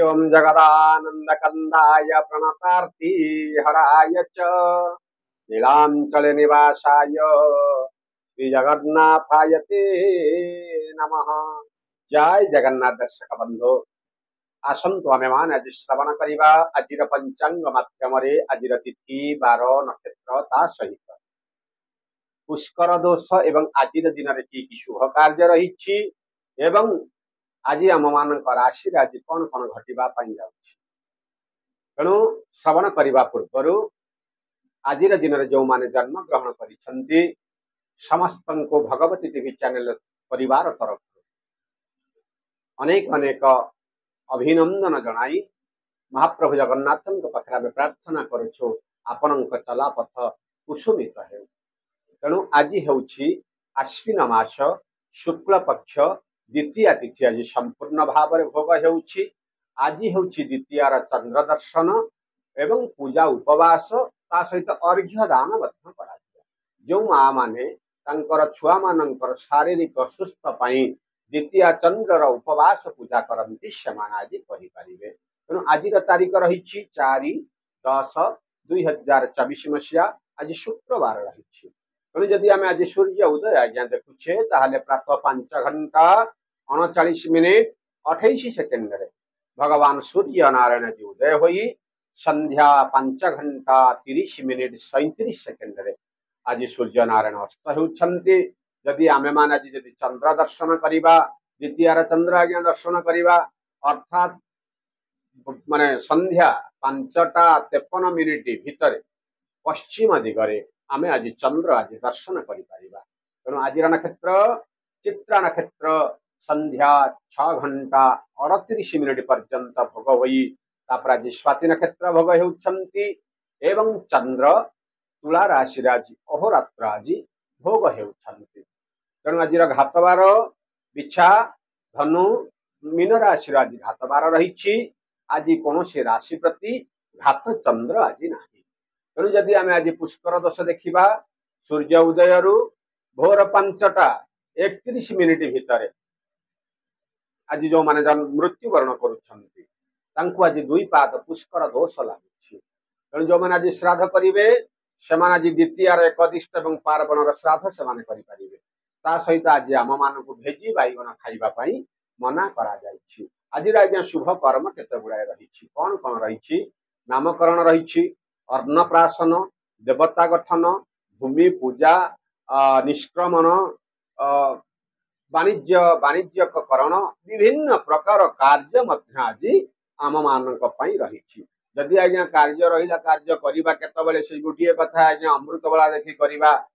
ओम जगदानंद कंदाय प्रणतार्ति हराय च नीलांचल निवासाय श्री जगन्नाथाय ते नमः। जय जगन्नाथ दर्शक बंधु आसतु आमे मान आज श्रवण करिबा आजिर पंचांग माध्यमरे आजिर तिथि बार नक्षत्र ता सहित पुष्कर दोष एवं आजिर दिन रे की शुभ कार्य रहिछि एवं आज आम मान राशि आज कौन कौन घटवा जाऊँगी तेणु श्रवण करने पूर्वर आज दिन में जो माने जन्म ग्रहण कर समस्त को भगवती टीवी चैनल परिवार तरफ अनेक अनेक अभिनंदन जनाई महाप्रभु जगन्नाथ पाखे प्रार्थना करुछु आपण चलापथ कुसुमित हो। तेणु आज हूँ आश्विन मास शुक्ल पक्ष द्वितीय तिथि आज संपूर्ण भाव में भोग होउछि। आज हूँ द्वितीय चंद्र दर्शन एवं पूजा उपवास ता सहित अर्घ्य दान जो माँ माने छुआ मानकर शारीरिक सुस्थ पाई द्वितीय चंद्र उपवास पूजा करती से आज करें। तेणु आज तारीख रही 4/10/2024 मसीहा आज शुक्रवार रही। तेणु जदि आम आज सूर्य उदय आज्ञा देखुचे ताहले प्रातः 5:39 28 सेकेंड भगवान सूर्य नारायण जी उदय होई संध्या 5:30 37 सेकेंड आज सूर्य नारायण अस्त होउछन्ति। जदि आमे मान आज जदि चंद्र दर्शन करिबा द्वितीय चंद्र आज्ञा दर्शन करिबा अर्थात माने संध्या 5:53 भितर पश्चिम दिगरे आमे आज चंद्र आज दर्शन करिपारिबा। तेणु आज नक्षत्र चित्रा नक्षत्र संध्या 6:38 पर्यंत भोग होई तापर आज स्वाति नक्षत्र भोग होउछन्ति एवं चंद्र तुला राशि आज अहोरात्र आज भोग होउछन्ति। तेणु आज घातबार बिछा धनु मीन राशि आज घातबार रही। आज कौन से राशि प्रति घात चंद्र आज नहीं। तेणु जदि आम आज पुष्कर दोष देखा सूर्य उदय भोर 5:31 भितर आज जो माने मृत्युवरण करुछन्ति तांको आज 2 पाद पुष्कर दोष लागुछि। तेणु जो माने आज श्राद्ध करिवे सेमान आज द्वितीय एकदिष्ट एवं पार्वणर श्राद्ध सेमान करिपारिबे। ता सहित आज आम मानकु भेजी बैगन खाइबा पई मना करा जाइछि। आज आज्ञा शुभ कर्म केते गुड़ाए रही कौन कौन रही नामकरण रही अन्नप्राशन देवता गठन भूमि पूजा निष्क्रमण वाणिज्यकरण विभिन्न प्रकार कार्य मध्य आज आम मानक पई रही। जदि आज्ञा कार्य रहिला कार्य करिबा केतबेले से गुटिए कथा आज्ञा अमृत बेला देखि करिबा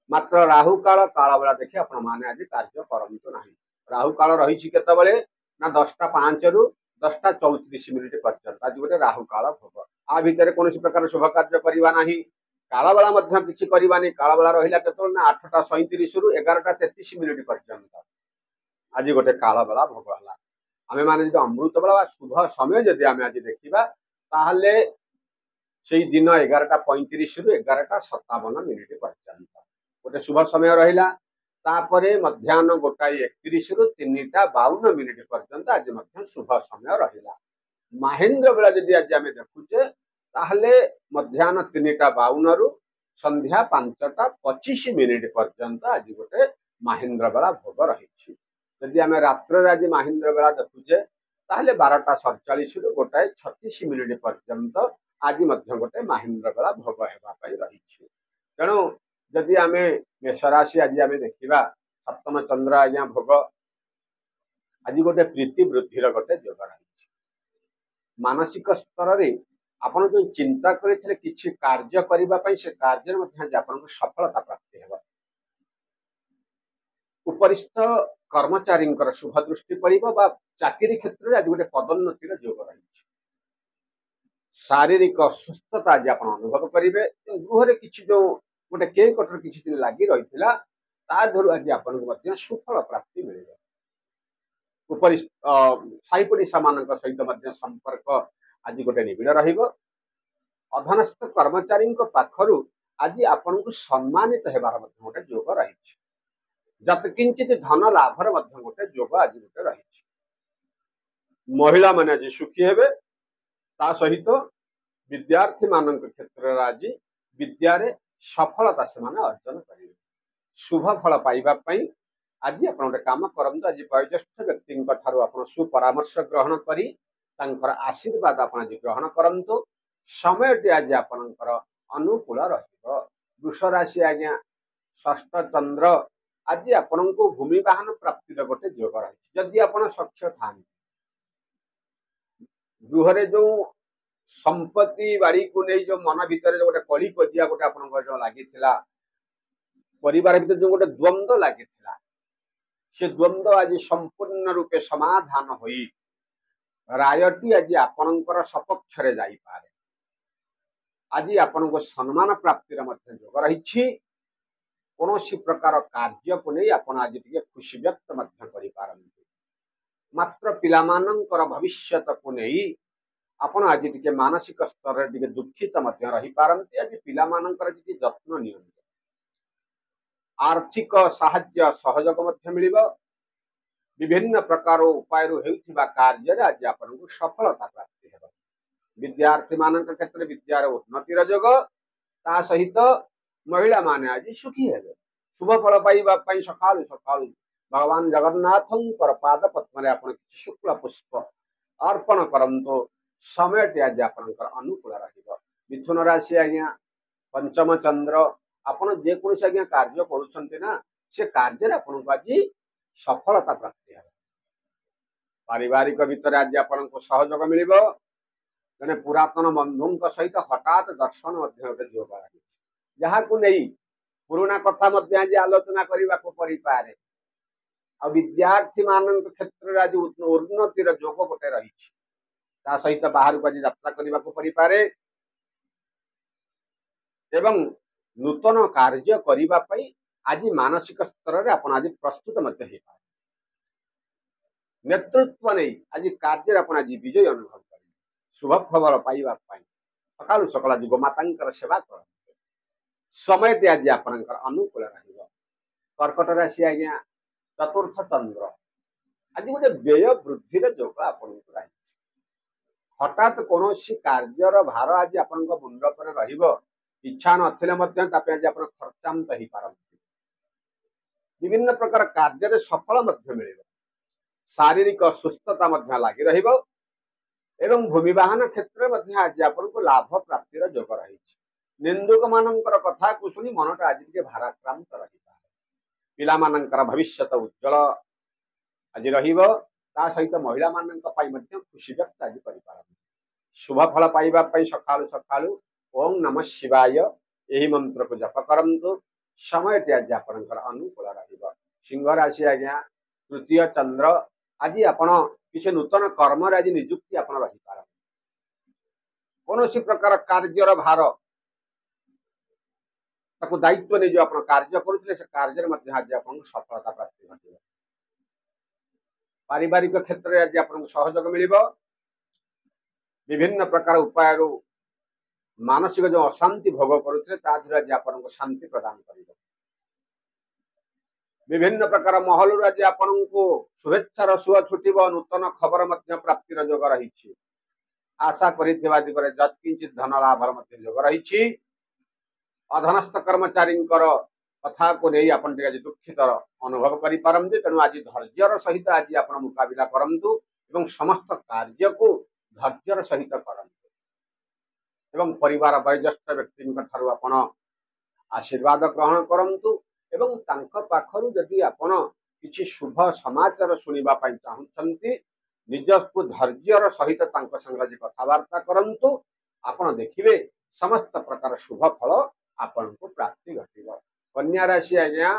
मात्र राहु काल काल बेला देखि आपण माने आज कार्य करंतु नाही। राहु काल रही केतबेले ना 10:05 रु 10:34 पर्यंत आज गोटे राहु काल भोग आ भितर कौन प्रकार शुभ कार्य करवा नाही। काल बेला मध्य किछि करवानी काल बेला रहिला केतबेले ना 8:37 रु 11:33 पर्यंत आज गोटे काल बेला भोग हला। आमे माने जो अमृत बेला शुभ समय जदि आमे आज देखिबा ताहले सेई दिन 11:35 रु 11:57 पर्यंत गोटे शुभ समय रहिला। तापरे मध्याह्न 1:31 रु 3:52 पर्यंत आज मध्य शुभ समय रहिला। महेंद्र बेला जदि आज आमे देखुचे ताहले मध्याह्न 3:52 रु संध्या 5:25 पर्यंत आज गोटे महेंद्र बेला भोग रही। जदि आमे रात्र आज महेंद्र बेला देखुचे ताहले 12:47 रु 1:36 पर्यंत आज मध्य गोटे महेंद्र बेला भोग हेबा पई रही। तेणु जदि आमे मेषराशि आज आमे देखिबा सप्तम चंद्र आज्ञा भोग आज गोटे प्रीति वृद्धिर गोटे जोग रही। मानसिक स्तर रे आपण जो चिंता करथिले किछि कार्य करिबा पई से कार्य मध्ये आज आपण सफलता प्राप्ति हेबा। उपरिस्थ कर्मचारी शुभ दृष्टि पड़िबो बा चाकरी क्षेत्र में आज गोटे पदोन्नतिर जोग रही। शारीरिक सुस्थता आज आप अनुभव करेंगे। गृह रे किछि जो गोटे के कटर किछि दिन लागी रहिथिला ता धरु आज आपन सुफल प्राप्ति मिले। उपरि साई पड़िशा मान सहित संपर्क आज गोटे निबिड़ रहिबो। अधनस्थ कर्मचारी पाखरु आज आपन को सम्मानित हेबार गोटे जोग रही। जत किंचित धन लाभर गोटे जोग आज गोटे रही। महिला माने आज सुखी हेबे ता सहित विद्यार्थी मान क्षेत्र में आज विद्यारे सफलता से अर्जन करेंगे शुभ फल पाइबा पई आज आप गोटे काम करंतु आज वयोज्येष्ठ व्यक्ति आप सुपरामर्श ग्रहण करी तांकर आशीर्वाद आप आज ग्रहण करंतु समय आज आपणकर अनुकूल रहिबो वृष राशि आज्ञा षष्ठ चंद्र आज आपण को भूमि वाहन प्राप्तिर गोटे योग रही जदि आपण सक्ष था गृह जो संपत्ति बाड़ी को नहीं जो मन भितर जो गोटे कली कजिया गोटे आप लगी परिवार भीतर जो गोटे द्वंद्व लगी से द्वंद्व आज संपूर्ण रूपे समाधान होई रायटी आज आपणकर सपक्ष जाइपारे आज आपण को सम्मान प्राप्तिर योग रही कौन प्रकार कार्य को नहीं आप आज टे खुशी व्यक्त कर मात्र पिलामानंकर भविष्यत को नहीं आपण आज टे मानसिक स्तर टे दुखित रही पारती आज पिलामानंकर जी जत्न नि आर्थिक साहाय्य सहयोग मिलिबो विभिन्न प्रकार उपाय होउथिबा कार्य आज आपण को सफलता प्राप्ति हेबो विद्यार्थी मान क्षेत्र विद्यार उन्नतिर योग ता सहित महिला माने आज सुखी हेबे शुभ फल पाइबा पई सकाळु सकाळु भगवान जगन्नाथंकर पाद पद्म आपण किछि शुक्ल पुष्प अर्पण करंतो समय आज आपणकर अनुकूल रहिबो मिथुन राशि आज्ञा पंचम चंद्र आपण जे कोनसे आज्ञा कार्य करूछन्ते ना से कार्य आपण को आज सफलता प्राप्ति हेबो पारिवारिक भितर आज आपण को सहयोग मिलिबो जने पुरातन बंधुंक सहित हठात दर्शन योग रही जहाँ को नहीं पुराना कथा आज आलोचना करने को पड़ी पारे आ विद्यार्थी मान क्षेत्र आज उन्नतिर जोग गोटे रही सहित बाहर को आज यात्रा करने को पड़ी पारे एवं नूतन कार्य करने आज मानसिक स्तर में आप आज प्रस्तुत नेतृत्व नहीं आज कार्य आप आज विजय अनुभव करेंगे शुभ खबर पाइबा सकालू सकाल जी गोमाता सेवा कर समय दे आज आपणकर अनुकूल रहिबो कर्कट राशि आज्ञा चतुर्थ चंद्र आज गोटे व्यय वृद्धि जोग आपण हठात कौन कार्यर भार आज आपण मुंड पर रहिबो इच्छा नथिले मध्य आज आपण खर्चांत ही पारंती विभिन्न प्रकार कार्य सफल मिलिबो शारीरिक सुस्थता लगी रहिबो एवं भूमि वाहन क्षेत्र में आज आपण को लाभ प्राप्तिर जोग रही निंदुक मानकर कथा को शुणी मनटा आज टे भाराक्रांत रही पिला मानकर भविष्यत उज्जवल आज रहिबो ता सहित महिला मानक पई मध्य खुशी व्यक्त आज करि पारबो शुभ फल पाइबा पई सकाळु सकाळु ओम नमः शिवाय एही मंत्र को जप करंतु समय टे आज आपनकर अनुकूल रहिबो सिंह राशि आज्ञा तृतीय चंद्र आज आपण किसी नूतन कर्म आज नियुक्ति आप रही पारबो कौन प्रकार कार्यर भार ताको दायित्व नहीं जो आप कार्य करुले से कार्य आज आप सफलता प्राप्ति घटे पारिवारिक क्षेत्र में आज आप सहयोग मिलिबो विभिन्न प्रकार उपाय मानसिक जो अशांति भोग करुले आज आप शांति प्रदान कर विभिन्न प्रकार महल आज आपण को शुभेच्छार सुह छुटिब नूतन खबर प्राप्तिर जोग रही आशा करिथिबा दिगरे जत्किंचित धन लाभर जोग रही अधनस्थ कर्मचारी कथा को नहीं आप दुखित अनुभव करें तेणु आज धैर्यर सहित आज आप मुकाबिला करंतु एवं समस्त कार्य को धैर्यर सहित करंतु एवं परिवार वयोज्येष्ठ व्यक्ति आपण आशीर्वाद ग्रहण करंतु एवं तांका पाखरु यदि आपण किछि शुभ समाचार सुनिबा पई चाहुछंती निजको धैर्यर सहित तांका संग कथबार्ता करंतु आपण देखिबे समस्त प्रकार शुभ फल आपण को प्राप्ति घटिबो कन्या राशि आज्ञा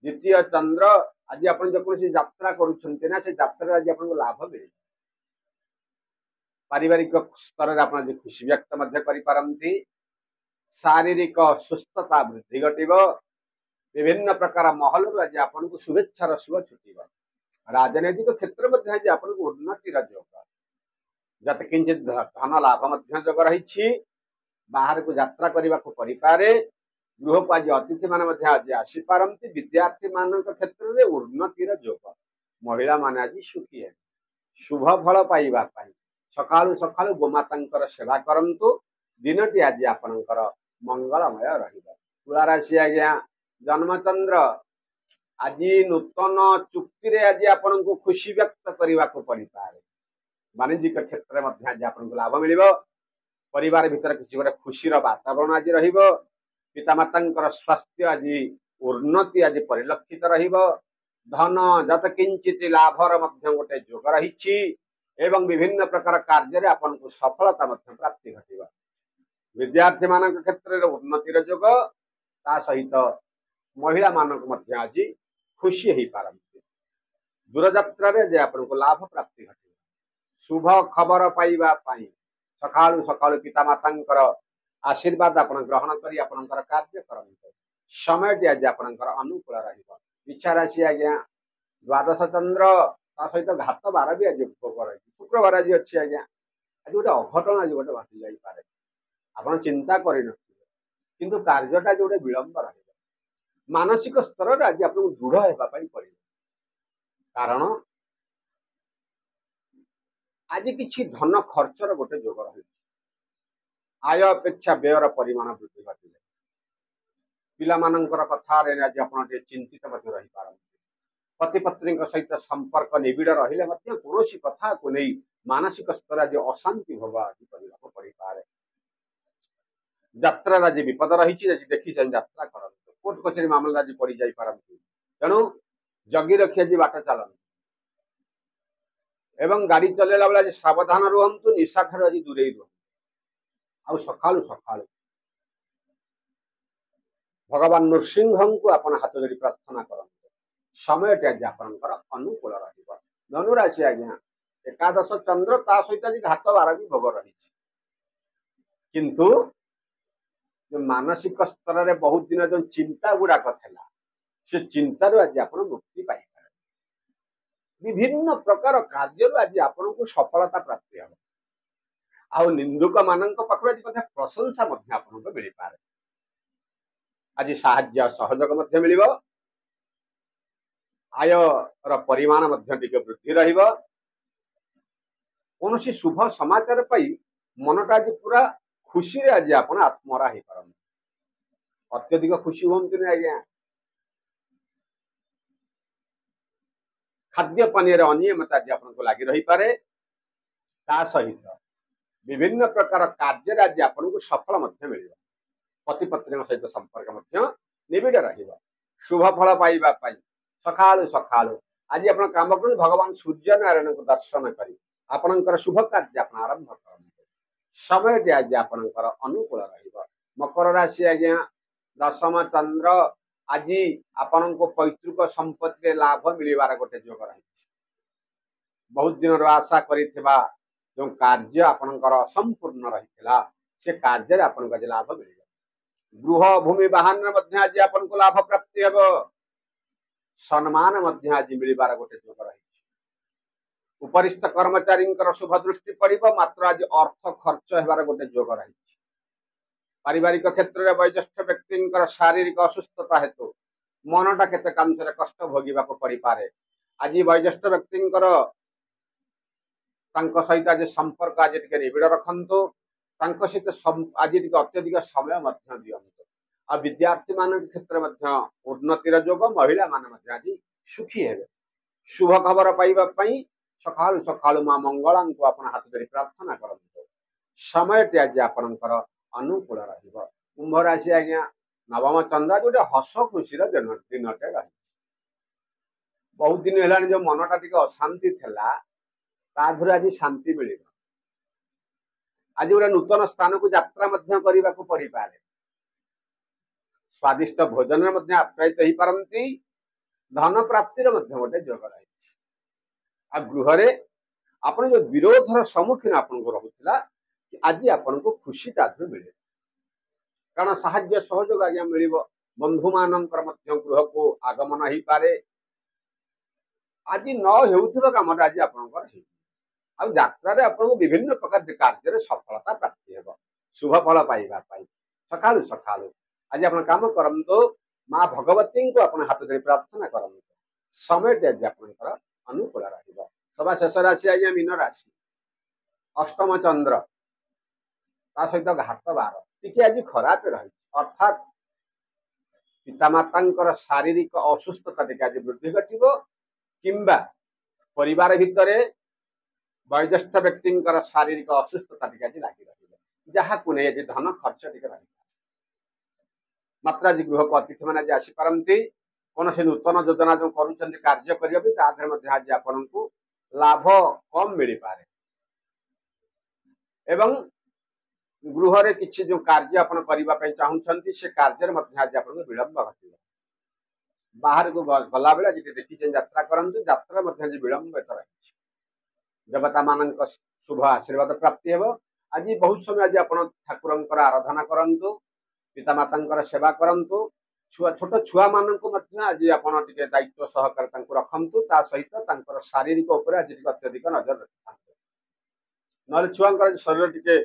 द्वितीय चंद्र आज आपण जो कोनसी यात्रा करूछंती ना से यात्रा आज आपण को लाभ मिले पारिवारिक स्तर रे आपण जे खुशी व्यक्त मध्य करि पारंती शारीरिक सुस्थता वृद्धि घटिबो विभिन्न प्रकार महल आज आपण को शुभेच्छार शुभ छुटिबो राजनैतिक क्षेत्र में आज आपण को उन्नति जोग जत किंचित धन लाभ मध्य जोग रही बाहर को यात्रा करने को परिपारे गृह को आज अतिथि मान आज आसीपारती विद्यार्थी मान क्षेत्र में उन्नतिर जोग महिला मान आज सुखी है शुभ फल पाइबा पाई सकाळु सकाळु गोमातांकर सेवा करंतु दिनटी आज आपणकर मंगलमय रहिबो। तुला राशि आज्ञा जन्मचंद्र आज नूतन चुक्ति रे आज आपनको खुशी व्यक्त करने को पड़ी पारे। वाणिज्यिक क्षेत्र में आज आपको लाभ मिलिबो। परिवार भितर किसी गोटे खुशी वातावरण आज रहिबो। पितामातांकर स्वास्थ्य आज उन्नति आज परिलक्षित रहिबो। धन जत किंचित लाभर मध्य गोटे जोग रही एवं विभिन्न प्रकार कार्य रे आपनको सफलता मध्य प्राप्ति घटिबो। विद्यार्थी मानक क्षेत्र रे उन्नतिर जोग ता सहित महिला मानक मध्य आज खुशी हो पारती। दूरयात्रा रे आपनको लाभ प्राप्ति घटे। शुभ खबर पाइबा पाई सकाळु सकाळु पितामातांकर आशीर्वाद आपण ग्रहण करी आपणकर कार्य करंतु। समय आज आपणकर अनुकूल रहिबो। इच्छा राशि आज्ञा द्वादश चंद्र ता सहित घात बार भी आज उपभोग रही। शुक्रवार आज अच्छी आज्ञा आज गोटे अघटन आज गोटे घटी जाई पारे। आपण चिंता करि नथिबे किंतु कार्यटा जोटे विलंब रहिबो। मानसिक स्तर आज आपको दृढ़ होगा पड़े। कारण आज किसी धन खर्चर गोटे जोग रही। आय अपेक्षा व्ययर परिमाण वृद्धि घटे। पिलामानंकर कथा रे आज आपण चिंतित रही पारंती। पति पत्नी सहित संपर्क निबिड़ रहिले कौन कथा को नहीं मानसिक स्तर आज अशांति भोग आज करने पड़ी पारे। यात्रा आज विपद रही देखी यात्रा कर कोर्ट कचेरी मामला आज पड़ जाई पारंती। तेणु जगी रखी आज बाट चलती एवं गाड़ी चलेला बेला सावधान रुहतु। निशा ठार आज दूरे रुहतु। आउ सकाळु सकाळु भगवान नृसिंह को आपण हाथ धरी प्रार्थना करते। समय आज आपणकर अनुकूल रहिबो। धनुराशि आज्ञा एकादश चंद्र ता सहित आज घात बार भी भोग रही। किंतु जो मानसिक स्तर रे बहुत दिन जो चिंता गुड़ाक था से चिंतार आज आप मुक्ति पाई विभिन्न प्रकार कार्य आज आपन को सफलता प्राप्ति हम। आउ निंदुक मानक पाखु आज प्रशंसा आपन को मिल पारे। आज साहाय्य सहयोग मध्य मिलिबो। आय परिमाण मध्य टिके वृद्धि रहिबो। कौन शुभ समाचार पाई मनटा आज पूरा खुशी रे आज आपण आत्मरा हो पारन। अत्यधिक खुशी हूँ आज्ञा। खाद्य पानी अनियमित आज आपको लगी रही पारे। ता सहित विभिन्न प्रकार कार्य आज आपको सफल मिल। पति पत्नी सहित संपर्क निबिड़ रहिबो। शुभ फल पाइबा पाई सकाळु सकाळु आज आप काम कर भगवान सूर्य नारायण को दर्शन करी आपणकर शुभ कार्य आप आरंभ करते। समय आज आपणकर अनुकूल रहिबो। मकर राशि आज्ञा दशम चंद्र आज आपण को पैतृक संपत्ति लाभ मिलवार गोटे जोग रही। बहुत दिन आशा करिथिबा जो कार्य आपणकर असंपूर्ण रही से कार्य आपन को लाभ मिल। गृह भूमि वाहन मध्य आज आपको लाभ प्राप्ति हेब। सम्मान मध्य आज मिलवार गोटे जोग रही। उपरिस्थ कर्मचारी शुभ दृष्टि पड़ो मात्र आज अर्थ खर्च होबार गोटे जोग रही। पारिवारिक क्षेत्र में वयोज्येष्ठ व्यक्ति शारीरिक असुस्थता हेतु मनटा केते कांशरे कष्ट भोगिबा को पड़ी पारे। आज वयोज्येष्ठ व्यक्ति सहित आज संपर्क आज निबिड़ रखंतु। सहित आज अत्यधिक समय दिंतु। आ विद्यार्थी मान क्षेत्र में उन्नतिर जोग महिला मान आज सुखी हेबे। शुभ खबर पाइबा पई सकाळु सकाळु मां मंगला को आपण हाथ धरी प्रार्थना करंतु। समय आज आपणकर अनुकूल रहिबो। कुंभ राशि आज्ञा नवम चंद्र जो हस खुशी दिनटे रही। बहुत दिन है जो मनटा टिके अशांति थिला ताधुर आज शांति मिल। आज गोटे नूतन स्थान को यात्रा करने को पड़ी पारे। स्वादिष्ट भोजन आप्यायित हो पारती। धन प्राप्तिर गोटे जोग रही। आ गृह आप जो विरोधर सम्मुखीन आपको रोला आज आपन को खुशी ताधुर मिले। कारण साहाय्य सहयोग आज्ञा मिल। बंधु मानकर गृह को आगमन हो पारे। आज न हो कम आज आप यात्रा आपको विभिन्न प्रकार कार्य सफलता प्राप्ति हेब। शुभ फल पाइबा पाई सकाळु सकाळु आज आप काम करंतु। मां भगवती को आप हाथ धरी प्रार्थना करंतु। समय आज आपनकर अनुकूल रहिबो। सभा शेष राशि आज्ञा मीन राशि अष्टम चंद्र ता सहित घात बार टी आज खराब रही अर्थात पितामाता शारीरिक असुस्थता टी आज वृद्धि घट किंबा परिवार भितर वयोज्येष्ठ व्यक्ति शारीरिक असुस्थता टी आज लगी रहा नहीं आज धन खर्च टी रही मात्र आज गृह को अतिथि मैंने आज आसीपारती कौन से नूतन योजना जो कर कार्य करेंगे आज आपण को लाभ कम मिल पारे एवं गृह रे किछि जो कार्य आपण करने चाहूँगी से कार्य आज आप विलंब घट बाहर को गला बेला जी देखी यात्रा करूँ यात्रा विलंब रही देवता मान शुभ आशीर्वाद प्राप्ति हे आज बहुत समय आज आप ठाकुर आराधना करूँ पितामाता सेवा करूँ छोट छुआ मान आज आप दायित्व सहकार रखु ता सहित शारीरिक आज अत्यधिक नजर रखि ना छुआ शरीर टी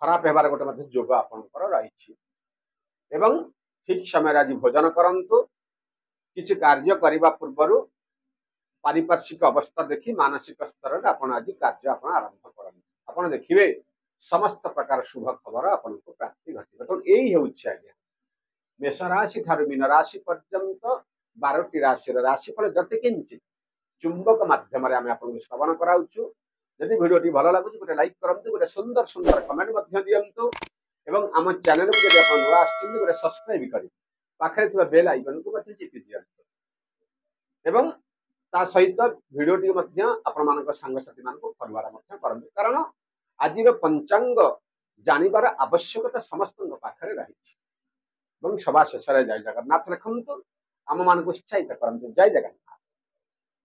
खराब होबार गोटे जोग आपंकर रही एवं ठीक समय आज भोजन करूँ किसी कार्य करने पूर्व पारिपार्श्विक अवस्था देखी मानसिक स्तर आज कार्य आरंभ करें देखिए समस्त प्रकार शुभ खबर आपन को प्राप्ति घटे तो यही हूँ आज्ञा मेष राशि ठार मीन राशि पर्यंत 12टी राशि राशिफल जति किंचित चुंबक मध्यम आपको श्रवण कराऊँ जदि भिडियोटी भल लगुच गोटे लाइक करूँ गोटे सुंदर सुंदर कमेंट दिंतु एवं आम चैनल को जब आप नुआ गोटे सब्सक्राइब कर पाखे बेल आइकन को चिपी दिंतु एवं ता सहित भिडियोटी आपण मान सांगसाथी मान फरवार करते कारण आज पंचांग जानवर आवश्यकता समस्त पाखे रही सभा शेष जय जगन्नाथ लिखु आम मान उत्साहित करते जय जगन्नाथ।